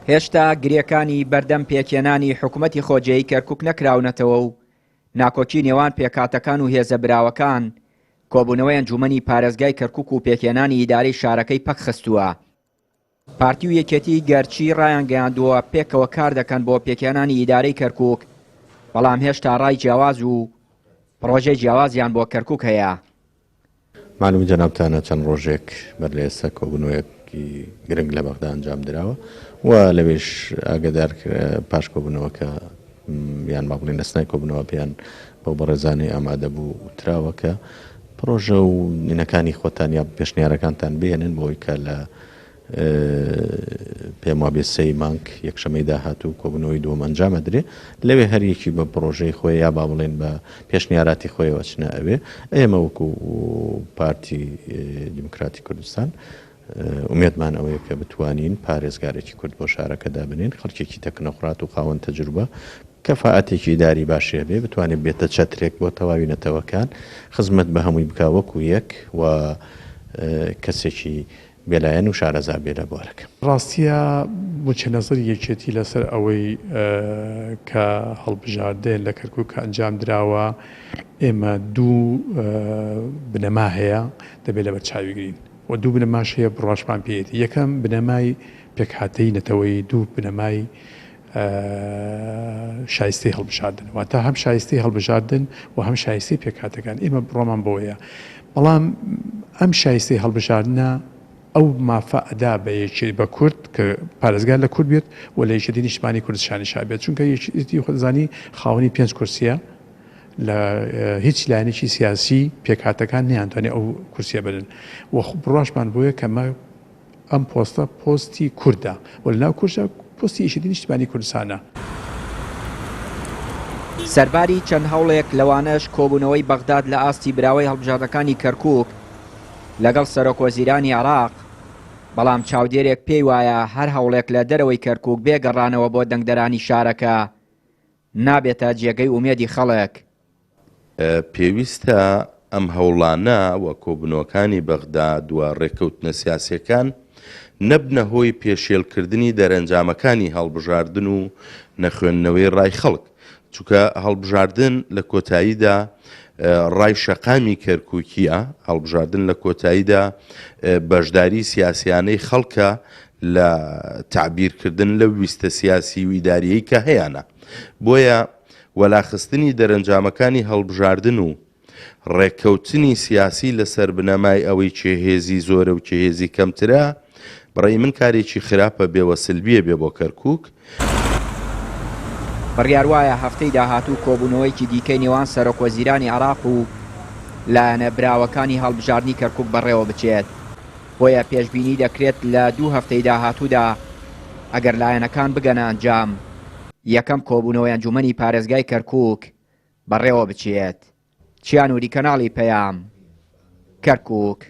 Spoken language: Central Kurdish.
هێشتا گرێەکانی بەردەم پێکێنانی حکوومەتی خۆجێی کەرکووک نەکراونەتەوە و ناکۆکی نێوان پێکاتەکان و هێزە براوەکان کۆبوونەوەی ئەنجومەنی پارێزگای کەرکووک و پێکێنانی ئیدارەی شارەکەی پەکخستووە. پارتی و یەکێتی گەرچی ڕایانگەیاندووە پێکەوە کار دەکەن بۆ پێکێنانی ئیدارەی کەرکووک، بەڵام هێشتا ڕای جیاواز و پڕۆژەی جیاوازیان بۆ کەرکووک هەیە. معلوم جەنابتانە چەند ڕۆژێک بەر لە ئێستا کۆبوونەوەیەکی گرنگ لە بەغدا ئەنجام درراوە و لەوێش ئاگدار پاش کۆبوونەوەکە یان باڵین دەستنای کۆبوونەوە پێیان بەو بەڕێزانەی ئامادە بوو وتراوە کە پرۆژە و نینەکانی خۆتان یا پێشنیارەکانتان بێنن بۆی کە لە پێم وابێ سەی مانگ یەکشەمەی داهاتوو کۆبوونەوەی دووەم ئەنجامە درێ لەوێ هەریەکی بە پرۆژەی خۆی یا با بڵێن بە پێشنیاراتی خۆیەوە چنە ئەوێ ئێمە وەکو پارتی دیموکراتی کوردستان ئومێدمان ئەوەیە کە بتوانین پارێزگارێکی کورد بۆ شارەکە دابنین خەڵکێکی تەکنەخورات و خاوەن تەجروبە کەفاعەتێکی داری باشێ بێ بتوانێت بێتە چەترێک بۆ تەواوی نەتەوەکان خزمەت بە هەمووی بکا وەکو یەک و کەسێکی بێلایەن و شارەزا بێ لە بوارەکە. ڕاستیە موچەنەزەر یەکێتی لەسەر ئەوەی کە هەڵبژاردن لە کەرکووک ئەنجام درراوە ئێمە دوو بنەما هەیە دەبێت لە بەرچاویگرین و دوو بنەماش هەیە بڕاشمان پێێتی. یەکەم بنەمای پێکهاتەی نەتەوەی، دوو بنەمای شایستەی هەڵبژاردن، واتە هەم شایستەی هەڵبژاردن و هەم شایستەی پێکهاتەکان. ئێمە بڕۆمان بۆیە، بەڵام ئەم شایستەی هەڵبژاردنە ئەو مافە ئەدا بە یەکێتی بە کورد کە پارێزگار لە کورد بێت و لە یەکێتی نیشتمانی کوردستانی بێت، چونکە یەکێتی خۆزانی خاوەنی 5 کورسیە لە هیچ لایەنێکی سیاسی پێکهاتەکان نەیانتوانێت ئەو کورسیە بدەن و بڕاشمان بۆیە کەمە ئەم پۆستە پۆستی کووردە و لەناو کوردە پۆستی یەکێتی نیشتمانی کوردستانە. سەرباری چەند هەوڵێک لەوانەش کۆبوونەوەی بەغداد لە ئاستی براوەی هەڵبژاردەکانی کەرکووک لەگەڵ سەرۆکوەزیرانی عێراق، بەڵام چاودێرێک پێی وایە هەر هەوڵێک لە دەرەوەی کەرکووک بێگەڕانەوە بۆ دەنگدەرانی شارەکە نابێتە جێگەی ئومێدی خەڵک. پێویستە ئەم هەوڵانە وە کۆبوونەوەکانی بەغدا دووە ڕێکەوتنە سیاسیەکان نەبنە هۆی پێشێلکردنی دەرەنجامەکانی هەڵبژاردن و نەخوێندنەوەی ڕای خەڵک، چونکە هەڵبژاردن لە کۆتاییدا ڕای شەقامی کەرکووکیە، هەڵبژاردن لە کۆتاییدا بەشداری سیاسیانەی خەڵکە لە تعبیرکردن لە ویستە سیاسی و ئیداریەی کە هەیەە. بۆیە وەلاخستنی دەرەنجامەکانی هەڵبژاردن و ڕێککەوتنی سیاسی لەسەر بنەمای ئەوەی چێهێزی زۆرە و چێهێزی کەمترە بەڕێی من کارێکی خراپە بێوەسلبیە بێ بۆ کەرکووک. بڕیار وایە هەفتەی داهاتوو کۆبوونەوەیکی دیکەی نێوان سەرۆکوەزیرانی عێراق و لایەنە براوەکانی هەڵبژاردنی کەرکووک بەڕێوە بچێت. بۆیە پێشبینی دەکرێت لە 2 هەفتەی داهاتوودا ئەگەر لایەنەکان بگەنە ئەنجام یەکەم کۆبوونەوەی ئەنجومەنی پارێزگای کەرکووک بەڕێوە بچێت. چیانوری کەناڵی پەیام، کەرکووک.